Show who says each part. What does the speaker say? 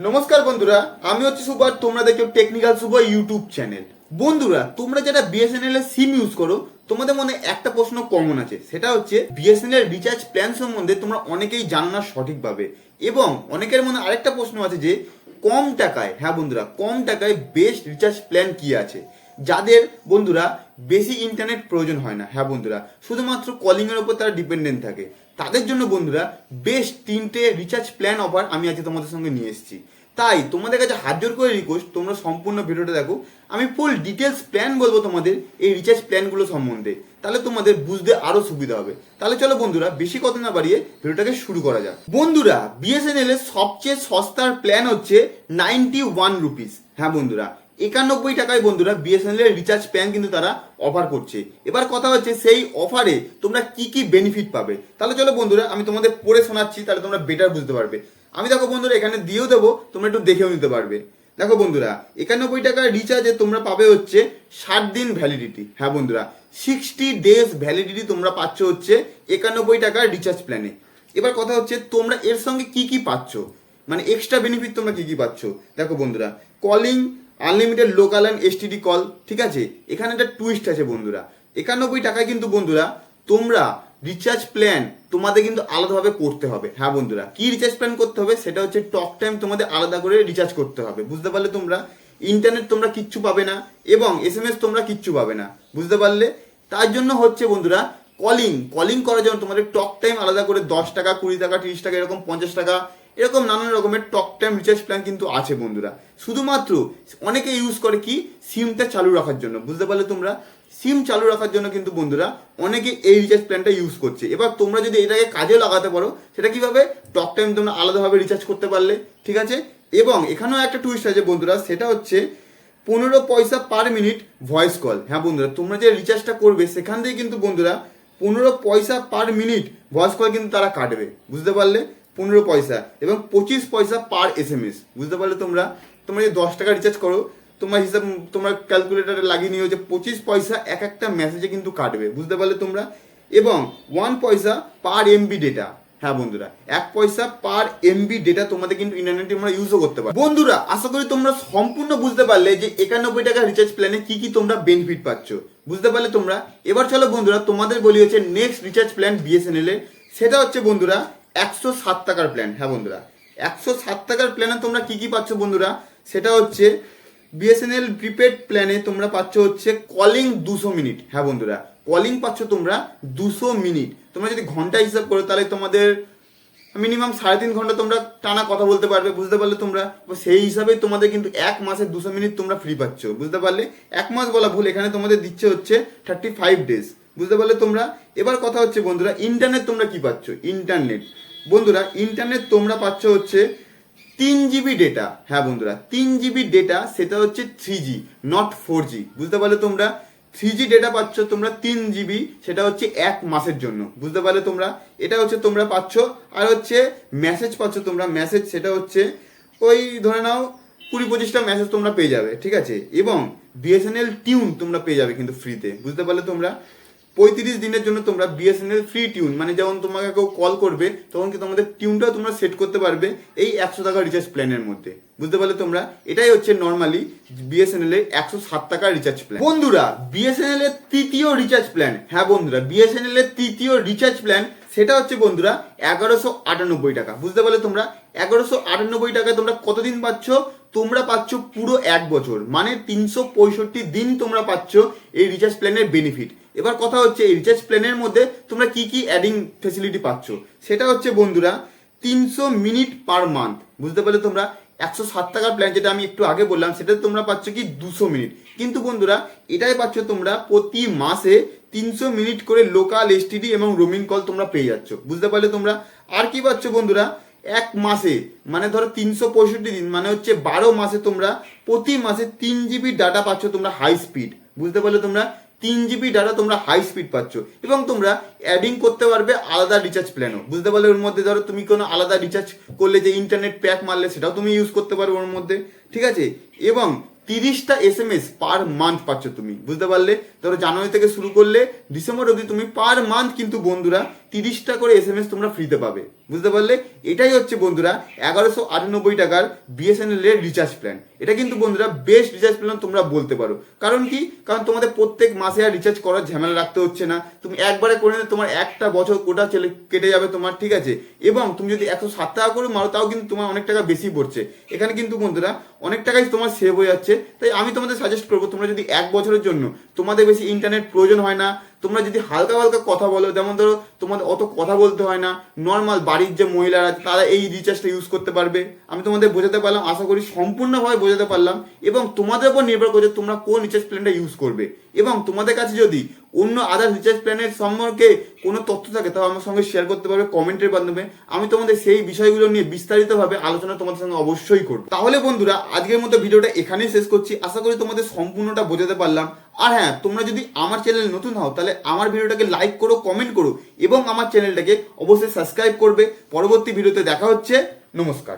Speaker 1: নমস্কার বন্ধুরা, আমি হচ্ছে সুপার, তোমরা দেখো টেকনিক্যাল সুপার ইউটিউব চ্যানেল। বন্ধুরা, তোমরা যারা বিএসএনএল এর সিম ইউজ করো, তোমাদের মনে একটা প্রশ্ন কমন আছে, সেটা হচ্ছে বিএসএনএল রিচার্জ প্ল্যান সম্বন্ধে তোমরা অনেকেই জানো না সঠিকভাবে। এবং অনেকের মনে আরেকটা প্রশ্ন আছে যে কম টাকায়, হ্যাঁ বন্ধুরা, কম টাকায় বেস্ট রিচার্জ প্ল্যান কি আছে। যাদের বন্ধুরা বেশি ইন্টারনেট প্রয়োজন হয় না, হ্যাঁ বন্ধুরা, শুধুমাত্র কলিং এর উপর তারা ডিপেন্ডেন্ট থাকে, তাদের জন্য বন্ধুরা বেস্ট তিনটে রিচার্জ প্ল্যান অফার আমি আজকে তোমাদের সঙ্গে নিয়ে এসেছি। তাই তোমাদের কাছে হাত জোর করে রিকোয়েস্ট, তোমরা সম্পূর্ণ ভিডিওটা দেখো। আমি ফুল ডিটেলস প্ল্যান বলবো তোমাদের এই রিচার্জ প্ল্যানগুলো সম্বন্ধে, তাহলে তোমাদের বুঝতে আরো সুবিধা হবে। তাহলে চলো বন্ধুরা, বেশি কথা না বাড়িয়ে ভিডিওটাকে শুরু করা যাক। বন্ধুরা, বিএসএনএল এর সবচেয়ে সস্তার প্ল্যান হচ্ছে 91 রুপিস। হ্যাঁ বন্ধুরা, 91 টাকায় বন্ধুরা বিএসএনএল এর রিচার্জ প্ল্যান কিন্তু তারা অফার করছে। এবার কথা হচ্ছে সেই অফারে তোমরা কি কি বেনিফিট পাবে। তাহলে চলো বন্ধুরা, আমি তোমাদের পড়ে শোনাচ্ছি, তাহলে তোমরা বেটার বুঝতে পারবে। আমি দেখো বন্ধুরা এখানে দিয়েও দেবো, তোমরা একটু দেখেও নিতে পারবে। দেখো বন্ধুরা, 91 টাকার রিচার্জে তোমরা পাবে হচ্ছে 60 দিন ভ্যালিডিটি। হ্যাঁ বন্ধুরা, 60 ডেজ ভ্যালিডিটি তোমরা পাচ্ছ হচ্ছে 91 টাকার রিচার্জ প্ল্যানে। এবার কথা হচ্ছে তোমরা এর সঙ্গে কি কি পাচ্ছ, মানে এক্সট্রা বেনিফিট তোমরা কি কি পাচ্ছ। দেখো বন্ধুরা, calling unlimited local and STD call, ঠিক আছে। এখানে একটা টুইস্ট আছে বন্ধুরা, 91 টাকায় কিন্তু বন্ধুরা তোমরা রিচার্জ প্ল্যান তোমাদের কিন্তু আলাদাভাবে করতে হবে। হ্যাঁ বন্ধুরা, কি রিচার্জ প্ল্যান করতে হবে, সেটা হচ্ছে টক টাইম তোমাদের আলাদা করে রিচার্জ করতে হবে, বুঝতে পারলে তোমরা। ইন্টারনেট তোমরা কিচ্ছু পাবে না এবং এসএমএস তোমরা কিচ্ছু পাবে না, বুঝতে পারলে। তার জন্য হচ্ছে বন্ধুরা কলিং করার জন্য তোমাদের টক টাইম আলাদা করে 10 টাকা, 20 টাকা, 30 টাকা, এরকম 50 টাকা, এরকম নানান রকমের টক টাইম রিচার্জ প্ল্যান কিন্তু আছে বন্ধুরা। শুধুমাত্র অনেকে ইউজ করে কি, সিমটা চালু রাখার জন্য, বুঝতে পারলে তোমরা। সিম চালু রাখার জন্য কিন্তু বন্ধুরা অনেকে এই রিচার্জ প্ল্যানটা ইউজ করছে। এবার তোমরা যদি এটাকে কাজে লাগাতে পারো, সেটা কিভাবে, টক টাইম তোমরা আলাদাভাবে রিচার্জ করতে পারলে, ঠিক আছে। এবং এখানেও একটা টুইস্ট আছে বন্ধুরা, সেটা হচ্ছে 15 পয়সা পার মিনিট ভয়েস কল। হ্যাঁ বন্ধুরা, তোমরা যে রিচার্জটা করবে সেখান থেকে কিন্তু বন্ধুরা 15 পয়সা পার মিনিট ভয়েস কল কিন্তু তারা কাটবে, বুঝতে পারলে। 15 পয়সা এবং 25 পয়সা পার এসএমএস, বুঝতে পারলে তোমরা। তোমরা যে 10 টাকা রিচার্জ করো, তোমার হিসাব তোমরা ক্যালকুলেটারে লাগিয়ে নিও যে 25 পয়সা এক একটা মেসেজে কিন্তু কাটবে, বুঝতে পারলে তোমরা। এবং 1 পয়সা পার এমবি ডেটা। হ্যাঁ বন্ধুরা, 1 পয়সা পার এমবি ডেটা তোমাদের কিন্তু ইন্টারনেটে তোমরা ইউজও করতে পারো। বন্ধুরা, আশা করি তোমরা সম্পূর্ণ বুঝতে পারলে যে 91 টাকা রিচার্জ প্ল্যানে কি কি তোমরা বেনিফিট পাচ্ছ, বুঝতে পারলে তোমরা। এবার চলো বন্ধুরা, তোমাদের বলি হচ্ছে নেক্সট রিচার্জ প্ল্যান বিএসএনএল এর, সেটা হচ্ছে বন্ধুরা 107 টাকার প্ল্যান। হ্যাঁ বন্ধুরা, 107 টাকার প্ল্যানে তোমরা কি কি পাচ্ছ বন্ধুরা, সেটা হচ্ছে বিএসএনএল প্রিপেড প্ল্যানে তোমরা পাচ্ছ হচ্ছে কলিং 200 মিনিট। হ্যাঁ বন্ধুরা, কলিং পাচ্ছ তোমরা 200 মিনিট। তোমরা যদি ঘন্টা হিসাব করো তাহলে তোমাদের মিনিমাম 3.5 ঘন্টা তোমরা টানা কথা বলতে পারবে, বুঝতে পারলে তোমরা। সেই হিসাবে তোমাদের কিন্তু এক মাসে 200 মিনিট তোমরা ফ্রি পাচ্ছ, বুঝতে পারলে। এক মাস বলা ভুল, এখানে তোমাদের দিচ্ছে হচ্ছে 35 ডেজ, বুঝতে পারলে তোমরা। এবার কথা হচ্ছে বন্ধুরা, ইন্টারনেট তোমরা কি পাচ্ছ। ইন্টারনেট বন্ধুরা, ইন্টারনেট তোমরা পাচ্ছ হচ্ছে 3 জিবি ডেটা। হ্যাঁ বন্ধুরা, 3 জিবি ডেটা, সেটা হচ্ছে 3G নট 4G, বুঝতে পারলে তোমরা। 3G ডেটা পাচ্ছ তোমরা 3 জিবি, সেটা হচ্ছে এক মাসের জন্য, বুঝতে পারলে তোমরা। এটা হচ্ছে তোমরা পাচ্ছ। আর হচ্ছে মেসেজ পাচ্ছ তোমরা, মেসেজ সেটা হচ্ছে ওই ধরে নাও 20-25টা মেসেজ তোমরা পেয়ে যাবে, ঠিক আছে। এবং বিএসএনএল টিউন তোমরা পেয়ে যাবে কিন্তু ফ্রিতে, বুঝতে পারলে তোমরা। 35 দিনের জন্য তোমরা বিএসএনএল ফ্রি টিউন, মানে যখন তোমাকে কেউ কল করবে তখন কি তোমাদের টিউনটাও তোমরা সেট করতে পারবে এই 100 টাকা রিচার্জ প্ল্যানের মধ্যে, বুঝতে পারলে তোমরা। এটাই হচ্ছে নর্মালি বিএসএনএল এর 107 টাকা রিচার্জ প্ল্যান। বন্ধুরা, বিএসএনএল এর তৃতীয় রিচার্জ প্ল্যান, হ্যাঁ বন্ধুরা, বিএসএনএল এর তৃতীয় রিচার্জ প্ল্যান, সেটা হচ্ছে বন্ধুরা 1198 টাকা, বুঝতে পারলে তোমরা। 1198 টাকায় তোমরা কতদিন পাচ্ছ, তোমরা পাচ্ছ পুরো 1 বছর, মানে 365 দিন তোমরা পাচ্ছ এই রিচার্জ প্ল্যানের বেনিফিট। এবার কথা হচ্ছে এই রিচার্জ প্ল্যানের মধ্যে তোমরা কি কি অ্যাডিং ফেসিলিটি পাচ্ছ, সেটা হচ্ছে বন্ধুরা 300 মিনিট পার মান্থ, বুঝতে পারলে তোমরা। 107 টাকার প্ল্যান যেটা আমি একটু আগে বললাম, সেটা তোমরা পাচ্ছ কি 200 মিনিট, কিন্তু বন্ধুরা এটাই পাচ্ছ তোমরা প্রতি মাসে 300 মিনিট করে লোকাল এসটিডি এবং রোমিং কল তোমরা পেয়ে যাচ্ছ, বুঝতে পারলে তোমরা। আর কি পাচ্ছ বন্ধুরা, এক মাসে মানে ধরো 365 দিন, মানে হচ্ছে 12 মাসে তোমরা প্রতি মাসে 3 জিবি ডাটা পাচ্ছ তোমরা হাই স্পিড, বুঝতে পারলে তোমরা। 3 জিবি ডাটা তোমরা হাই স্পিড পাচ্ছ। এবং তোমরা অ্যাডিং করতে পারবে আলাদা রিচার্জ প্ল্যানও, বুঝতে পারলে। ওর মধ্যে ধরো তুমি কোনো আলাদা রিচার্জ করলে, যে ইন্টারনেট প্যাক মারলে, সেটাও তুমি ইউজ করতে পারবে ওর মধ্যে, ঠিক আছে। এবং 30টা এসএমএস পার মান্থ পাচ্ছ তুমি, বুঝতে পারলে। ধরো জানুয়ারি থেকে শুরু করলে ডিসেম্বর অবধি তুমি পার মান্থ কিন্তু বন্ধুরা 30টা করে SMS তোমরা ফ্রিতে পাবে। বুঝতে পারলে? এটাই হচ্ছে বন্ধুরা 1198 টাকার বিএসএনএল এর রিচার্জ প্ল্যান। এটা কিন্তু বন্ধুরা বেস্ট রিচার্জ প্ল্যান তোমরা বলতে পারো। কারণ কি? কারণ তোমাদের প্রত্যেক মাসে আর রিচার্জ করার ঝামেলা রাখতে হচ্ছে না। তুমি একবারে করে নিলে তোমার একটা বছর কোটা কেটে যাবে তোমার, ঠিক আছে? এবং তুমি যদি 107 টাকা করে মারো তাও কিন্তু তোমার অনেক টাকা বেশি পড়ছে। এখানে কিন্তু বন্ধুরা অনেক টাকাই তোমার সেভ হয়ে যাচ্ছে। তাই আমি তোমাদের সাজেস্ট করবো, তোমরা যদি 1 বছরের জন্য তোমাদের বেশি ইন্টারনেট প্রয়োজন হয় না, তোমরা যদি হালকা হালকা কথা বলো, যেমন ধরো তোমাদের অত কথা বলতে হয় না, নর্মাল বাড়ির যে মহিলারা আছে তারা এই রিচার্জটা ইউজ করতে পারবে। আমি তোমাদের বোঝাতে পারলাম, আশা করি সম্পূর্ণভাবে বোঝাতে পারলাম। এবং তোমাদের উপর নির্ভর করছে তোমরা কোন রিচার্জ প্ল্যানটা ইউজ করবে। এবং তোমাদের কাছে যদি অন্য আদার রিচার্জ প্ল্যানের সম্পর্কে কোনো তথ্য থাকে তাও আমার সঙ্গে শেয়ার করতে পারবে কমেন্টের মাধ্যমে। আমি তোমাদের সেই বিষয়গুলো নিয়ে বিস্তারিতভাবে আলোচনা তোমাদের সঙ্গে অবশ্যই করব। তাহলে বন্ধুরা আজকের মতো ভিডিওটা এখানেই শেষ করছি। আশা করি তোমাদের সম্পূর্ণটা বোঝাতে পারলাম। আর হ্যাঁ, তোমরা যদি আমার চ্যানেলে নতুন হও তাহলে আমার ভিডিওটাকে লাইক করো, কমেন্ট করো এবং আমার চ্যানেলটাকে অবশ্যই সাবস্ক্রাইব করবে। পরবর্তী ভিডিওতে দেখা হচ্ছে। নমস্কার।